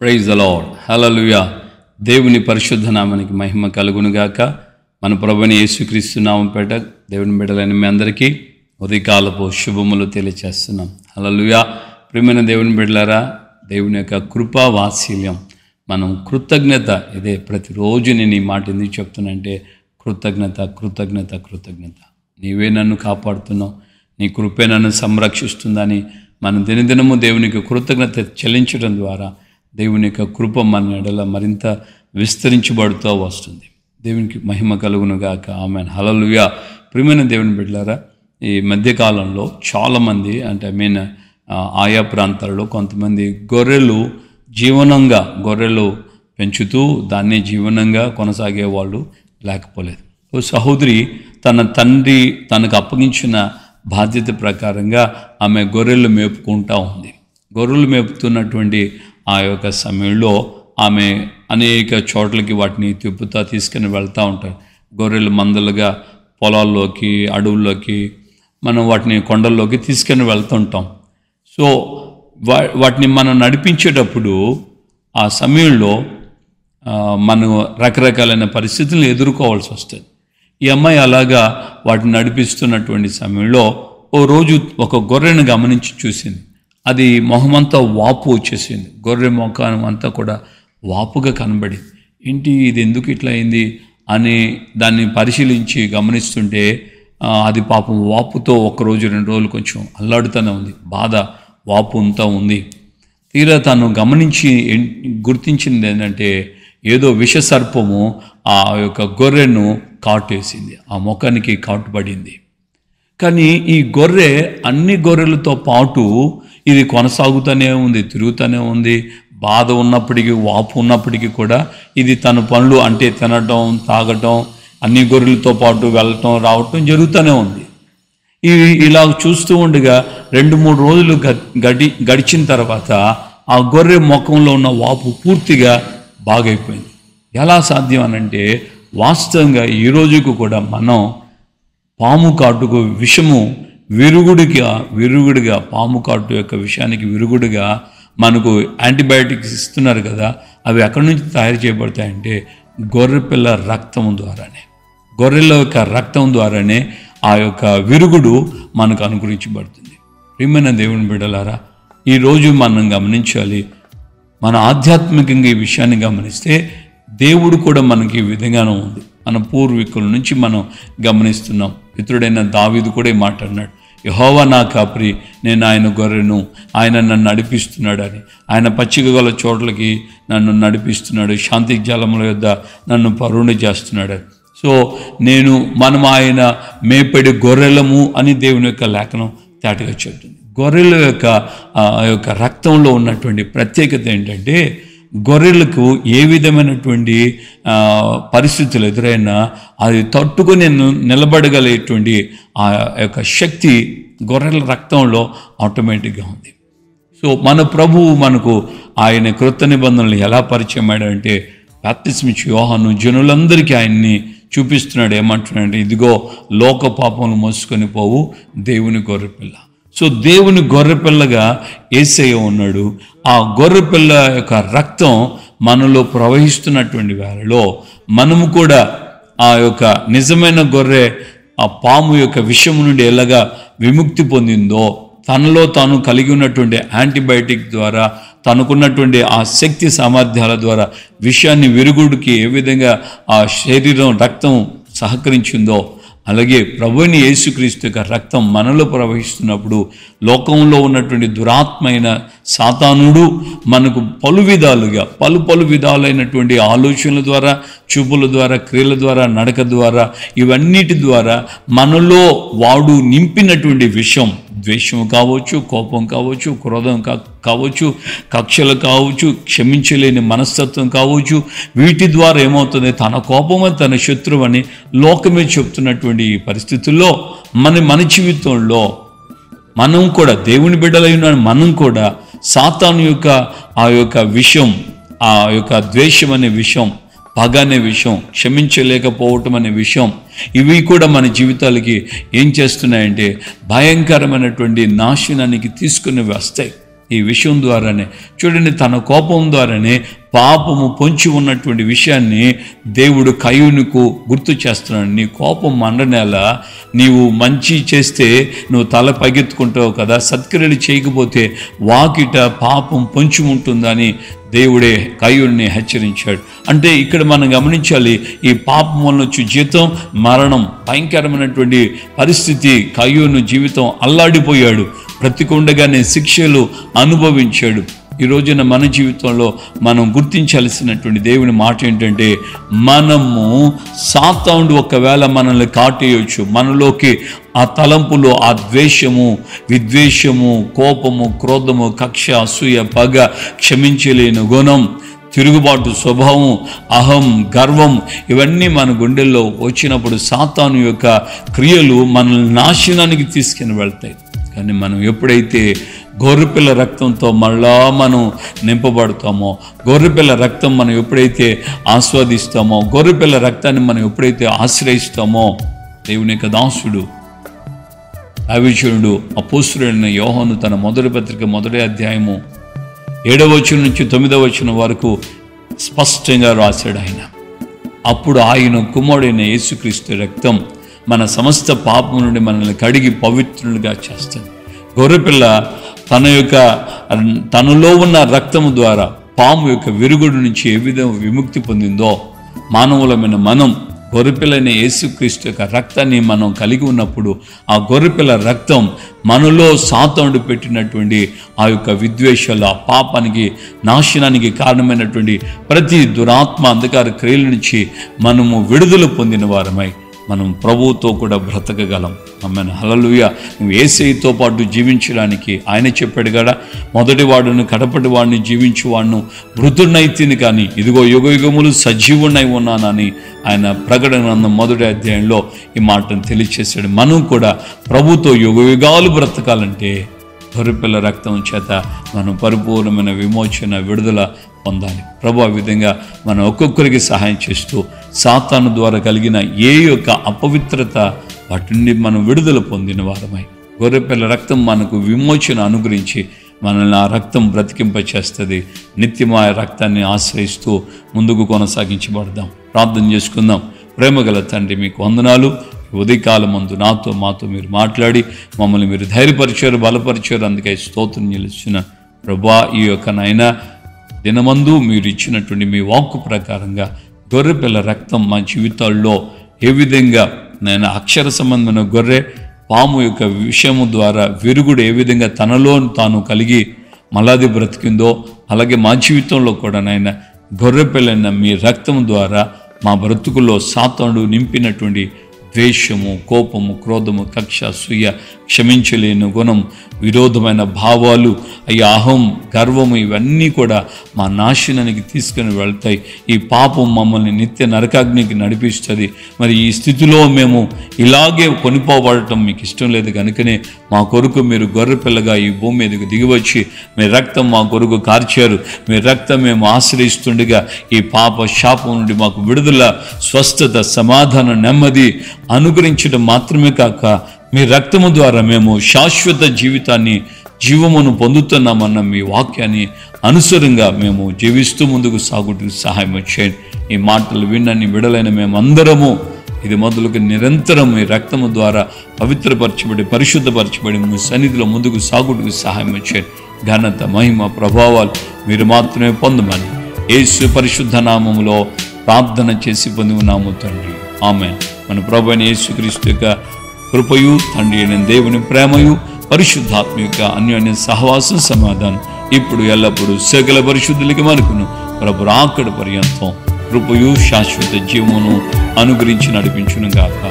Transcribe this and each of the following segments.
Praise the lord, హల్లెలూయా. దేవుని పరిశుద్ధ నామానికి మహిమ కలుగునుగాక. మన ప్రభుని యేసుక్రీస్తు నామం పేట దేవుని బిడ్డలైన మీ అందరికీ ఉదయకాలపు శుభములు తెలియచేస్తున్నాం. హల్లెలూయా. ప్రియమైన దేవుని బిడ్డలారా, దేవుని యొక్క కృపా వాత్సల్యం, మనం కృతజ్ఞత, ఇదే ప్రతిరోజు నేను ఈ మాట ఎందుకు చెప్తున్నానంటే కృతజ్ఞత కృతజ్ఞత కృతజ్ఞత. నీవే నన్ను కాపాడుతున్నావు, నీ కృపే నన్ను సంరక్షిస్తుందని మనం దినదినము దేవునికి కృతజ్ఞత చెల్లించడం ద్వారా దేవుని యొక్క కృప మన ఎడల మరింత విస్తరించబడుతూ వస్తుంది. దేవునికి మహిమ కలుగునుగాక. ఆమేన్. హల్లెలూయా. ప్రియమైన దేవుని బిడ్డలారా, ఈ మధ్యకాలంలో చాలామంది ఆయా ప్రాంతాల్లో కొంతమంది గొర్రెలు పెంచుతూ దాన్ని జీవనంగా కొనసాగేవాళ్ళు లేకపోలేదు. ఓ సహోదరి తన తండ్రి తనకు అప్పగించిన బాధ్యత ప్రకారంగా ఆమె గొర్రెలు మేపుకుంటూ ఉంది. గొర్రెలు మేపుతున్నటువంటి ఆ యొక్క సమయంలో ఆమె అనేక చోట్లకి వాటిని తిప్పుతా తీసుకుని వెళ్తూ ఉంటారు. గొర్రెలు మందలుగా పొలాల్లోకి, అడవుల్లోకి, మనం వాటిని కొండల్లోకి తీసుకుని వెళ్తుంటాం. సో వాటిని మనం నడిపించేటప్పుడు ఆ సమయంలో మనం రకరకాలైన పరిస్థితులను ఎదుర్కోవాల్సి వస్తుంది. ఈ అమ్మాయి అలాగా వాటిని నడిపిస్తున్నటువంటి సమయంలో ఓ రోజు ఒక గొర్రెను గమనించి చూసింది. అది మొహమంతా వాపు వచ్చేసింది. గొర్రె మొఖం అంతా కూడా వాపుగా కనబడింది. ఏంటి ఇది, ఎందుకు ఇట్లా అయింది అని దాన్ని పరిశీలించి గమనిస్తుంటే అది పాపం వాపుతో 1 రోజు 2 రోజులు కొంచెం అల్లాడుతూనే ఉంది. బాధ, వాపు అంతా ఉంది. తీరా తను గుర్తించింది ఏంటంటే ఏదో విషసర్పము ఆ యొక్క గొర్రెను కాటేసింది, ఆ ముఖానికి కాటుపడింది. కానీ ఈ గొర్రె అన్ని గొర్రెలతో పాటు ఇది కొనసాగుతూనే ఉంది, తిరుగుతూనే ఉంది. బాధ ఉన్నప్పటికీ, వాపు ఉన్నప్పటికీ కూడా ఇది తన పనులు అంటే తినటం, తాగటం, అన్ని గొర్రెలతో పాటు వెళ్ళటం రావటం జరుగుతూనే ఉంది. ఇలా చూస్తూ ఉండగా 2-3 రోజులు గడిచిన తర్వాత ఆ గొర్రె ముఖంలో ఉన్న వాపు పూర్తిగా బాగైపోయింది. ఎలా సాధ్యం అనంటే వాస్తవంగా ఈ రోజుకు కూడా మనం పాము కాటుకు విషము విరుగుడిగా పాము కాటు యొక్క విషయానికి విరుగుడుగా మనకు యాంటీబయాటిక్స్ ఇస్తున్నారు కదా, అవి ఎక్కడి నుంచి తయారు చేయబడతాయంటే గొర్రెపిల్ల రక్తం ద్వారానే, గొర్రెల యొక్క రక్తం ద్వారానే ఆ యొక్క విరుగుడు మనకు అనుగ్రహించబడుతుంది. ప్రియమైన దేవుని బిడ్డలారా, ఈరోజు మనం గమనించాలి. మన ఆధ్యాత్మికంగా ఈ విషయాన్ని గమనిస్తే దేవుడు కూడా మనకి ఈ విధంగానే ఉంది. మన పూర్వీకుల నుంచి మనం గమనిస్తున్నాం. పితృడైన దావీదు కూడా ఈ మాట అన్నాడు, యెహోవా నా కాపరి, నేను ఆయన గొర్రెను, ఆయన నన్ను నడిపిస్తున్నాడని. ఆయన పచ్చిక గల చోట్లకి నన్ను నడిపిస్తున్నాడు, శాంతి జలముల యొద్ద నన్ను పరుండి చేస్తున్నాడని. సో మనం ఆయన మేపడి గొర్రెలము అని దేవుని యొక్క లేఖనం తేటగా చెబుతుంది. గొర్రెల యొక్క రక్తంలో ఉన్నటువంటి ప్రత్యేకత ఏంటంటే గొర్రెలకు ఏ విధమైనటువంటి పరిస్థితులు ఎదురైనా అది తట్టుకొని నిలబడగలిగేటువంటి ఆ యొక్క శక్తి గొర్రెల రక్తంలో ఆటోమేటిక్గా ఉంది. సో మన ప్రభువు మనకు ఆయన క్రొత్త నిబంధనలు ఎలా పరిచయం అయ్యాడంటే బాప్తిస్మిచ్చి యోహాను జనులందరికీ ఆయన్ని చూపిస్తున్నాడు. ఏమంటున్నాడంటే, ఇదిగో లోక పాపములు మోసుకొని పోవు దేవుని గొర్రెపిల్ల. సో దేవుని గొర్రెపిల్లగా యేసయ్య ఉన్నాడు. ఆ గొర్రెపిల్ల యొక్క రక్తం మనలో ప్రవహిస్తున్నటువంటి వేళలో మనము కూడా ఆ యొక్క నిజమైన గొర్రె ఆ పాము యొక్క విషము నుండి ఎలాగా విముక్తి పొందిందో, తనలో తాను కలిగి ఉన్నటువంటి యాంటీబయాటిక్ ద్వారా, తనకున్నటువంటి ఆ శక్తి సామర్థ్యాల ద్వారా విషయాన్ని విరుగుడికి ఏ విధంగా ఆ శరీరం రక్తం సహకరించిందో, అలాగే ప్రభువుని యేసుక్రీస్తు యొక్క రక్తం మనలో ప్రవహిస్తున్నప్పుడు లోకంలో ఉన్నటువంటి దురాత్మైన సాతానుడు మనకు పలు విధాలైనటువంటి ఆలోచనల ద్వారా, చూపుల ద్వారా, క్రియల ద్వారా, నడక ద్వారా, ఇవన్నిటి ద్వారా మనలో వాడు నింపినటువంటి విషం, ద్వేషం కావచ్చు, కోపం కావచ్చు, క్రోధం కావచ్చు, కక్షలు కావచ్చు, క్షమించలేని మనస్తత్వం కావచ్చు, వీటి ద్వారా ఏమవుతుంది, తన కోపమని తన శత్రువు అని లోకమే చెప్తున్నటువంటి ఈ పరిస్థితుల్లో మన జీవితంలో మనం కూడా దేవుని బిడ్డలైన మనం కూడా సాతాను యొక్క ఆ యొక్క విషం, ఆ యొక్క ద్వేషం అనే విషం, పగ అనే విషయం, క్షమించలేకపోవటం అనే విషయం, ఇవి కూడా మన జీవితాలకి ఏం చేస్తున్నాయంటే భయంకరమైనటువంటి నాశనానికి తీసుకుని వస్తాయి. ఈ విషయం ద్వారానే చూడండి, తన కోపం ద్వారానే పాపము పొంచి ఉన్నటువంటి విషయాన్ని దేవుడు కయ్యూనుకు గుర్తు చేస్తున్నాడు. నీ కోపం మండనేలా, నీవు మంచి చేస్తే నువ్వు తల పగెత్తుకుంటావు కదా, సత్క్రియలు చేయకపోతే వాకిట పాపం పొంచి ఉంటుందని దేవుడే కయ్యూన్ని హెచ్చరించాడు. అంటే ఇక్కడ మనం గమనించాలి, ఈ పాపం వల్ల వచ్చే జీతం మరణం, భయంకరమైనటువంటి పరిస్థితి. కయ్యూను జీవితం అల్లాడిపోయాడు, బ్రతికుండగానే శిక్షలు అనుభవించాడు. ఈ రోజున మన జీవితంలో మనం గుర్తించాల్సినటువంటి దేవుని మాట ఏంటంటే, మనము సాతానుడు ఒకవేళ మనల్ని కాటేయొచ్చు, మనలోకి ఆ తలంపులు, ఆ ద్వేషము, విద్వేషము, కోపము, క్రోధము, కక్ష, అసూయ, పగ, క్షమించలేని గుణం, తిరుగుబాటు స్వభావం, అహం, గర్వం, ఇవన్నీ మన గుండెల్లో వచ్చినప్పుడు సాతాను యొక్క క్రియలు మనల్ని నాశనానికి తీసుకుని వెళ్తాయి. కానీ మనం ఎప్పుడైతే గొర్రెపిల్ల రక్తంతో మళ్ళా మనం నింపబడతామో, గొర్రెపిల్ల రక్తం మనం ఎప్పుడైతే ఆస్వాదిస్తామో, గొర్రెపిల్ల రక్తాన్ని మనం ఎప్పుడైతే ఆశ్రయిస్తామో, దేవుని యొక్క దాసుడు అవిచరుడు అపోస్తుడైన యోహాను తన మొదటి పత్రిక 1వ అధ్యాయము 7వ వచనం నుంచి 9వ వచనం వరకు స్పష్టంగా రాశాడు ఆయన. అప్పుడు ఆయన కుమారుడైన యేసుక్రీస్తు రక్తం మన సమస్త పాపం నుండి మనల్ని కడిగి పవిత్రులుగా చేస్తుంది. గొర్రెపిల్ల తనలో ఉన్న రక్తము ద్వారా పాము యొక్క విరుగుడు నుంచి ఏ విధంగా విముక్తి పొందిందో, మానవులమైన మనం గొర్రెపిల్లైన యేసుక్రీస్తు యొక్క రక్తాన్ని మనం కలిగి ఉన్నప్పుడు, ఆ గొర్రెపిల్ల రక్తం మనలో సాతానుడు పెట్టినటువంటి ఆ యొక్క విద్వేషాలు, ఆ పాపానికి, నాశనానికి కారణమైనటువంటి ప్రతి దురాత్మ అంధకార క్రియల నుంచి మనము విడుదల పొందిన వారమై మనం ప్రభువుతో కూడా బ్రతకగలం. ఆమేన్, హల్లెలూయా. నువ్వు యేసయ్యతో పాటు జీవించడానికి ఆయన చెప్పాడు కదా, మొదటి వాడును కడపటి వాడిని జీవించువాడును మృతుడినైతిని కానీ ఇదిగో యుగయుగములు సజీవునై ఉన్నానని ఆయన ప్రకటన గ్రంథం 1వ అధ్యాయంలో ఈ మాటను తెలియచేశాడు. మనం కూడా ప్రభుతో యుగయుగాలు బ్రతకాలంటే గొర్రెపిల్ల రక్తం చేత మనం పరిపూర్ణమైన విమోచన, విడుదల పొందాలి. ప్రభు ఆ విధంగా మనం ఒక్కొక్కరికి సహాయం చేస్తూ సాతాను ద్వారా కలిగిన ఏ యొక్క అపవిత్రత వాటి నుండి మనం విడుదల పొందిన వారమై, గొర్రెపిల్ల రక్తం మనకు విమోచన అనుగ్రహించి మనల్ని ఆ రక్తం బ్రతికింప చేస్తుంది. నిత్యమాయ రక్తాన్ని ఆశ్రయిస్తూ ముందుకు కొనసాగించబడదాం. ప్రార్థన చేసుకుందాం. ప్రేమగల తండ్రి, మీకు వందనాలు. ఉదయకాలం మందు మాతో మీరు మాట్లాడి మమ్మల్ని మీరు ధైర్యపరిచారు, బలపరిచారు. అందుకే స్తోత్రం చెల్లిస్తున్న ప్రభువా, ఈ యొక్క నాయన దినమందు మీరు ఇచ్చినటువంటి మీ వాక్కు ప్రకారంగా గొర్రెపిల్ల రక్తం మా జీవితాల్లో ఏ విధంగా నేను అక్షర సంబంధమైన గొర్రె పాము యొక్క విషయము ద్వారా విరుగుడు ఏ విధంగా తనలో తాను కలిగి మలాది బ్రతికిందో, అలాగే మా జీవితంలో కూడా నాయన గొర్రెపిల్లైన మీ రక్తం ద్వారా మా బ్రతుకుల్లో సాతానుడు నింపినటువంటి ద్వేషము, కోపము, క్రోధము, కక్ష, అసూయ, క్షమించలేని గుణం, విరోధమైన భావాలు, అహం, గర్వము, ఇవన్నీ కూడా మా నాశనానికి తీసుకుని వెళ్తాయి. ఈ పాపం మమ్మల్ని నిత్య నరకాగ్నికి నడిపిస్తుంది. మరి ఈ స్థితిలో మేము ఇలాగే కొనిపోబడటం మీకు ఇష్టం లేదు. కనుకనే మా కొరకు మీరు గొర్రెపిల్లగా ఈ భూమి మీదకు దిగివచ్చి మీ రక్తం మా కొరకు కార్చారు. మీ రక్తం మేము ఆశ్రయిస్తుండగా ఈ పాప శాపం నుండి మాకు విడుదల, స్వస్థత, సమాధానం, నెమ్మది అనుగ్రహించడం మాత్రమే కాక మీ రక్తము ద్వారా మేము శాశ్వత జీవితాన్ని, జీవమును పొందుతున్నామన్న మీ వాక్యాన్ని అనుసరంగా మేము జీవిస్తూ ముందుకు సాగుటకు సహాయం చేయండి. ఈ మాటలు విన్నని విడలైన మేమందరము ఇది మొదలుగా నిరంతరం మీ రక్తము ద్వారా పవిత్రపరచబడి, పరిశుద్ధపరచబడి మీ సన్నిధిలో ముందుకు సాగుటకు సహాయం చేయండి. ఘనత, మహిమ, ప్రభావాలు మీరు మాత్రమే పొందమని యేసు పరిశుద్ధ నామములో ప్రార్థన చేసి పొంది ఉన్నాము తండ్రి. ఆమేన్. మన ప్రభువైన యేసుక్రీస్తు యొక్క కృపయు, తండ్రి అయిన దేవుని ప్రేమయు, పరిశుద్ధాత్మ యొక్క అన్యోన్య సహవాసం, సమాధానం ఇప్పుడు ఎల్లప్పుడూ సకల పరిశుద్ధులకి మనకును ప్రభు రాకడ పర్యంతం కృపయు, శాశ్వత జీవమును అనుగ్రహించి నడిపించును గాక.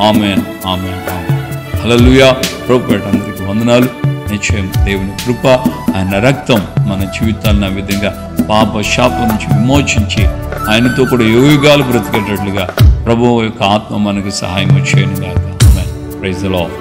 ఆమేన్, ఆమేన్, ఆమేన్. హల్లెలూయా. ప్రభుపేట అందరికీ వందనాలు. నిశ్చయం దేవుని కృప, ఆయన రక్తం మన జీవితాలను ఆ విధంగా పాప శాపం నుంచి విమోచించి ఆయనతో కూడా యుగాలు బ్రతికేటట్లుగా ప్రభువు యొక్క ఆత్మ మనకు సహాయం చేయను గాక. ఆమేన్. Praise the lord.